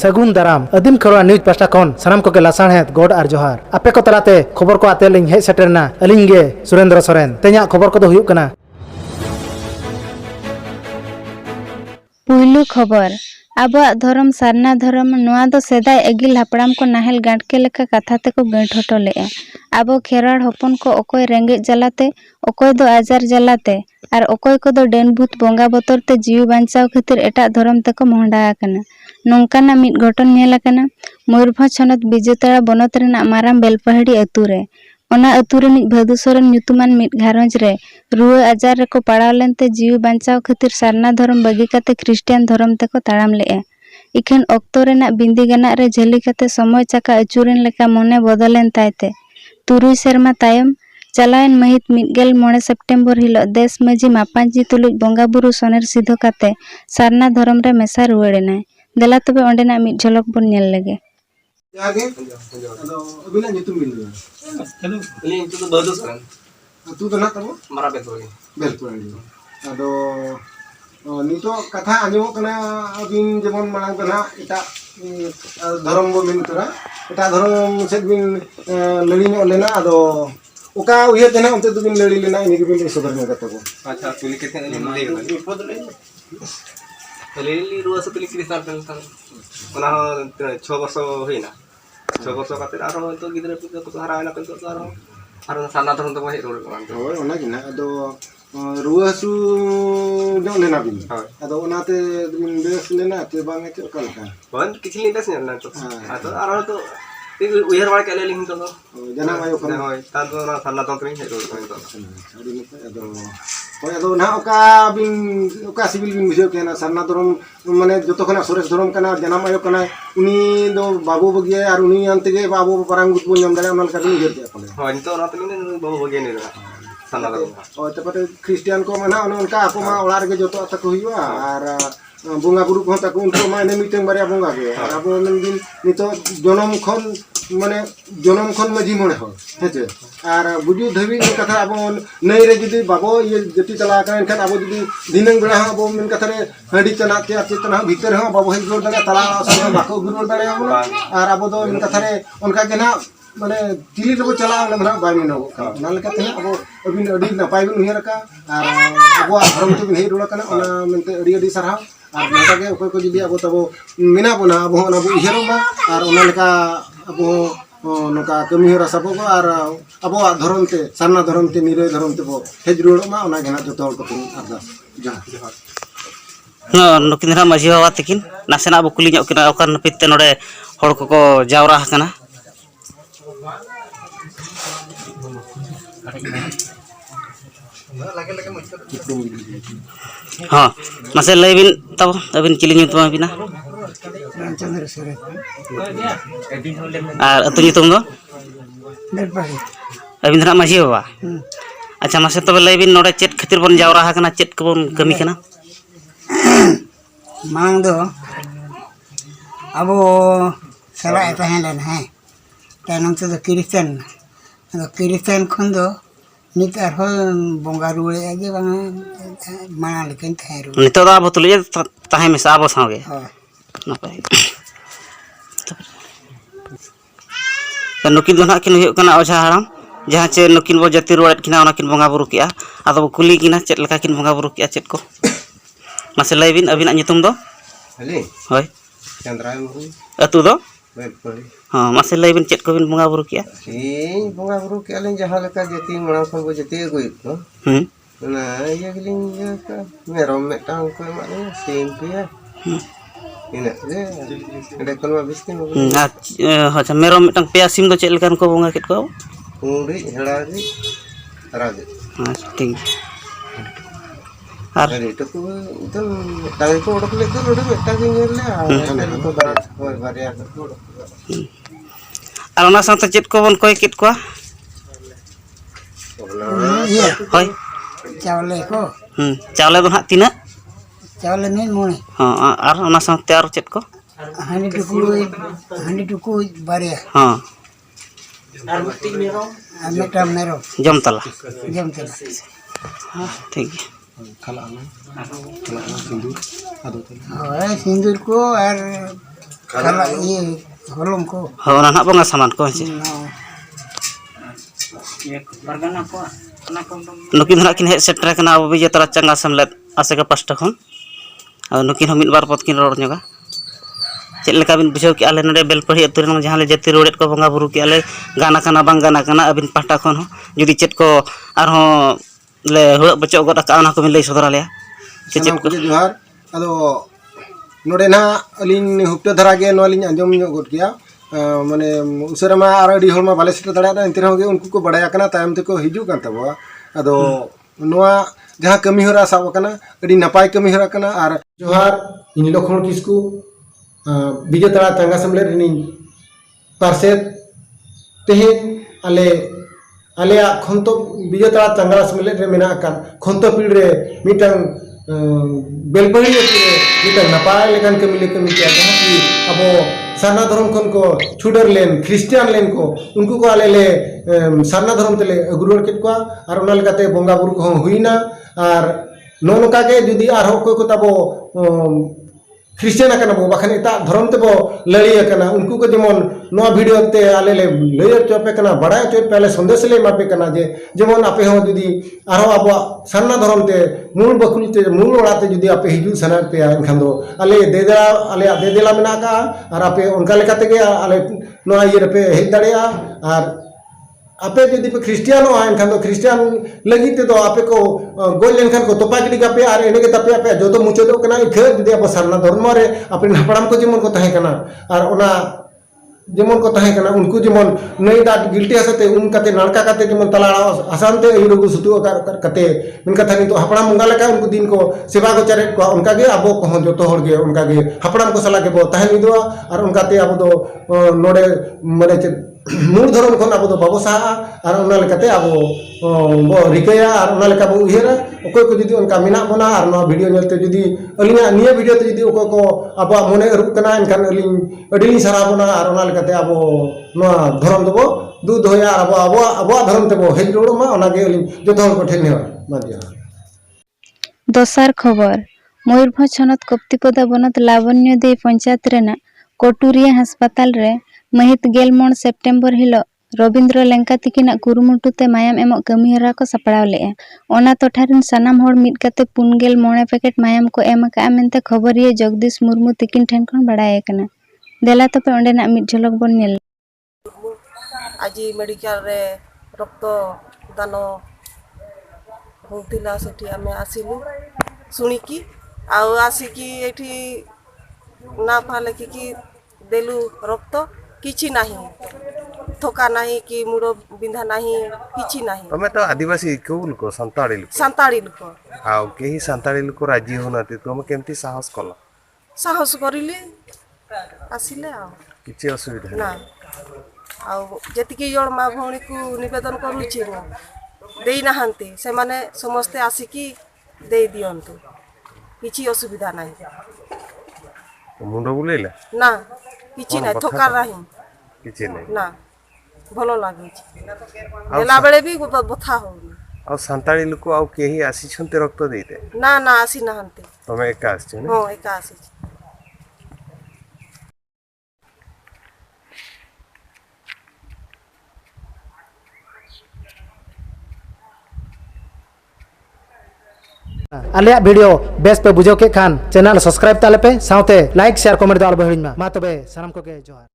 सगुन दाराम आदिम Kharwa news pasta खन सानाम को लासाणहेद गोड आर जोहार आपे को तलाते खबर को आते लिंग हे सेटरना अलिंग गे सुरेंद्र सोरेन ते냐 खबर को दो हुयुक कना पुइलु खबर आबा धर्म सारना धर्म नोआ दो सेदाय एगिल हापड़ाम को नाहेल गांटके लेका कथा ते को गेंट हटो लेआ आबो खेराड़ हपन को ओकोय रेंगे जलाते ओकोय दो आजार जलाते आर ओकोय को दो डेनभूत बोंगा बोतर ते जीव बांचाव खातिर एटा धर्म ते को मोहंडा आकना नोंकाना मिद घटन नेलाकना मयूरभंज हनत बिजेतड़ा बनत रेना माराम बेलपहाड़ी अतु रे ओना अतु रे भादु सोरेन ᱧᱩᱛᱩᱢᱟᱱ मिद घारंज रे रुआ आजार रे को पड़ाव लेनते जीव बांचाव खातिर सारना धर्म बगी काते ख्रिस्टियान धर्म ते को ताड़ाम लेआ इखन ऑक्टो रेना बिंदी गना रे झेली काते समय चाका अचुरेन लेका मने बदलेन तायते तुरुई सेरमा तायम चलायन महित मिदगेल 9 सेप्टेम्बर हिलो देश मजी मापांजी तुलुज बोंगा बुरु सोनेर सिधो काते सारना धर्म रे मेसा रुवाड़ेना देला तबे ओंडेना मिद झलक बोन नेल लेगे आगे अदो अबिना ᱧᱩᱛᱩᱢ बिन हेलो इली ᱧᱩᱛᱩᱢ दो बदुस kan तू तो ना तबो मारा बेलपुरी अदो नितो कथा आंजमो कना अबिन जेमन मांग कना एटा धर्म बो मिन तोरा एटा धर्म से बिन लड़ी नो लेना अदो ओका उहे देना उनते तो बिन लड़ी लेना इनी के बिन सदर में कतबो अच्छा तुली के थे ले लेली रुआ से तुली क्रिस्तान पेंसन ओना 6 वर्ष होइना 6 वर्ष खातिर आरो तो गिदरे को हरायना तो आरो साना धरन तो हे रोड होय ओना किना अदो रुआ सु जो लेना बिन अदो ओनाते बिन बेस लेना ते बांगे के कलका बन किछली बेस लेना तो अदो आरो तो उयर वाला के लेलिंग तो जना आयो कना होय ता तो ना साना तो हे रोड तो अदो अदो होय अदो ना ओका बिन ओका सिविल बिन बुझे के ना सारना धर्म माने जतो खना सुरेश धर्म कना जनाम आयो कना उनी दो बाबू बगिए और उनी अंत के बाबू परांग गुत बो नाम दाले ओनल का बिन गेर पले होय तो ना तलिन बाबू बगिए ने सारना धर्म होय तपते क्रिश्चियन को माना उनका आपो मा ओला रे जतो अत को हुआ और बोंगा गुरु को तक उनको माने मीटिंग बारे बोंगा के और आपो दिन नितो जनम खन माने जनम खन मजी मोने हो हेचे और बुजु धबी कथा अब नई रे जदी बाबो ये जति चला kan kan abo जदी दिनंग बेला abo min कथा रे हडी चना के चेतना भीतर हो बाबो हे जोर दाड़ा तला सा बाको गुरु दाड़ा और abo दो min कथा रे उनका के ना माने दिल्ली रे चला ना बाय मिनो ना लेका ते abo अबिन अडी नपाय बिन उहेर का और abo धर्म तो बिन हे रोला कना ओना मेनते अडी अडी सरहा और नका के ओको को जदी abo तबो मिना बना abo ओना बो इहेरो मा और ओना लेका abo नका कमी हो रसा बो और abo धर्म ते सारना धर्म ते निरे धर्म ते बो हेज रोड मा ओना गना जतो हर को अरदास जहां नुकिन रा मजी बाबा तकिन नासेना अब कुली ᱧᱚᱜ किना ओकर नपिते नोडे हर को जावरा हकना हाँ मासे लैबिन तब अबिन चिली ᱧᱩᱛᱩᱢ बिना चंद्र सोरेन और अतु ᱧᱩᱛᱩᱢ दो अबिन धरा मजी बाबा अच्छा मासे तब लैबिन नोडे चेत खातिर बन जावरा हकना चेत को बन कमी कना मांग दो अब सला तहलन है तनम तो क्रिश्चियन खन दो नित आरो बोंगा रुळे आगे माना लेकिन थायरो नितो दा अब तुले ताहे में साबो सागे नपाय त नुकिन दोना किन हुयो कना ओझा हराम जहां चे नुकिन बो जति रुवात किना ओना किन बोंगा बुरु किया आदो कुली किना चेत लका किन बोंगा बुरु किया चेत को मासे लैबिन अबिना ᱧᱩᱛᱩᱢ दो हले होय चंद्राय मुहु अतु दो बेलपुरी हां मासे लैबिन चेत को बिन बोंगा बुरु किया बोंगा बुरु के अलिन जहां लेका जति मणा खन बो जति गई तो ना ये गलिन ये का मेरम मेटा को माने सेम पे इना जे एडे कोन बिस्किन अच्छा मेरो मिटंग पेया सिम दो चेत लकान को बोंगा केत को पूरी हेड़ा रे राजे हां ठीक अरे तो ताई को ओडक ले तो रोड मेटा के नेले आ तो बात होय बारिया को और ओना साथे चेत को बन कोय केत को ये होय चावले को चावले दो ना तिना चावले नहीं मोने हां और ओना साथे और चेत को हानी टुकु बारिया हां और मट्टी मेरो मेरो जमतला हां ठीक है खला सिंदूर आदो सिंदूर को और Kalau ini holong ko. Ho ona nak bonga saman ko sih. Nukin nak kin setra kana abo bija tara changa samlet ase ka pasta khon. Nukin ho mid bar pot kin ror nyoga. Cek leka bin bujo ki ale nade belpari aturen mang jahan le jati rodet ko bonga buru ki ale gana kana bang gana kana abin pasta khon ho. Judi chet ko arho le huak bacok got aka ona ko min lay sodora le. Cecep ko johar ado node na alin hupte dharage no alin anjom nyok got kiya mane usara ma ar adi holma bale sita dara da entir hoge unku ko badaya kana tayam te ko hiju kan tabo ado noa jaha kami hora sab kana adi napai kami hora kana ar johar in lokhon kisku bija tara tanga samle rini parset tehen ale khonto bija tara tanga samle re mena kan khonto pil re mitang belpari kita napai lekan kami kiya jaha ki abo sarna धर्म खन को छुडर लेन Christian लेन को उनको को आले ले sarna धर्म तले गुरुर केट को आर ओना लेकाते बोंगा बुरु को हुइना आर नोनका के जुदी आर हो को तबो क्रिश्चियन आकना बो बाखन एता धर्म ते बो लड़ी आकना उनको को जेमन नो वीडियो ते आले ले लेयर चोपे कना बड़ा चोप पहले संदेश ले मापे कना जे जेमन आपे हो जुदी आरो आबो sarna धर्म ते मूल बकुल ते मूल ओड़ाते जुदी आपे हिजु सना पे एनखान दो आले देदेला मेना का आर आपे उनका लेकाते के आले नो ये पे हेज दाड़िया आर आपे जुदी पे क्रिश्चियन हो एनखान दो क्रिश्चियन लगी ते दो आपे को गोल लेनखान को तोपा गिडी गापे आर एने के तपे आपे जो तो मुचो दो कना इखे जुदी आपो sarna धर्म रे आपे हपड़ाम को जेमन को ताहे कना आर ओना जेमन को ताहे कना उनको जेमन नई दाट गिल्टी हसते उन कते नानका कते जेमन तलाड़ा आसानते युरुगु सुतु कते उनका थानी तो हपड़ाम मुंगा लका उनको दिन को सेवा को चरे को उनका गे अबो को जो तो होड़ गे उनका गे हपड़ाम को सला के बो ताहे निदवा और उनका ते अबो दो नोडे माने मूल धर्म खन अबो दो बाबो साहा और उना लेकाते अबो बो रिकया और उना लेका बो उहेरा ओकोय को जुदी उनका मिना बना और नो वीडियो नेलते जुदी अलिना निया वीडियो ते जुदी ओकोय को अबो मने रुप कना एनखान अलिन अडिलिन सारा बना और उना लेकाते अबो नो धर्म दबो दू दोया अबो धर्म ते बो हेज रोड मा ओना गे अलिन जो धर्म को ठेने मादिया दोसार खबर मयूरभंज हनत कप्तिपदा बनत लावण्य दे पंचायत रेना कोटुरिया हास्पाताल रे महित 11 सेप्टेम्बर हिलो रविंद्र लेंका तिकिना कुरुमुटुते मायाम एमक कमिहरा को सपड़ाव ले ओना टोठारिन सानाम होड़ मिट काते 49 पैकेट मायाम को एम का मेनते खबरिया जगदीश मुर्मू तिकिन ठेन खन बड़ाय कना देला तपे ओंडेना मिट झलक बन नेल আজি मेडिकल रे रक्त दान होतिला सेठी आमे आसिलु सुनिकी आउ आसिकी एठी ना फाले की देलु रक्त किछि नाही थोका नाही कि मुड़ो बिंधा नाही किछि नाही तमे तो आदिवासी कोन को संताड़ी लुक हाउ केही संताड़ी लुक राजी होनाते तुम केमती साहस कला साहस करिले आसिले आ किछि असुविधा ना आ जेतिकी जण मा भौणी को निवेदन करूची मो देई नाहंती से माने समस्त आसिकी देई दियंतु किछि असुविधा नाही मुंडो बुलेला ना किछि नाही थोका राही किछि नहीं ना भलो लागे देला बेले भी बथा हो आ संताड़ी लोक आ केही आसी छनते रक्त देते ना ना आसी नाहंते तमे एका आसी हो एका आसी आलिया वीडियो बेस पे बुझो के खान चैनल सब्सक्राइब ताले पे साउते लाइक शेयर कमेंट दाल बहिन मा तबे सनम को के जोहार।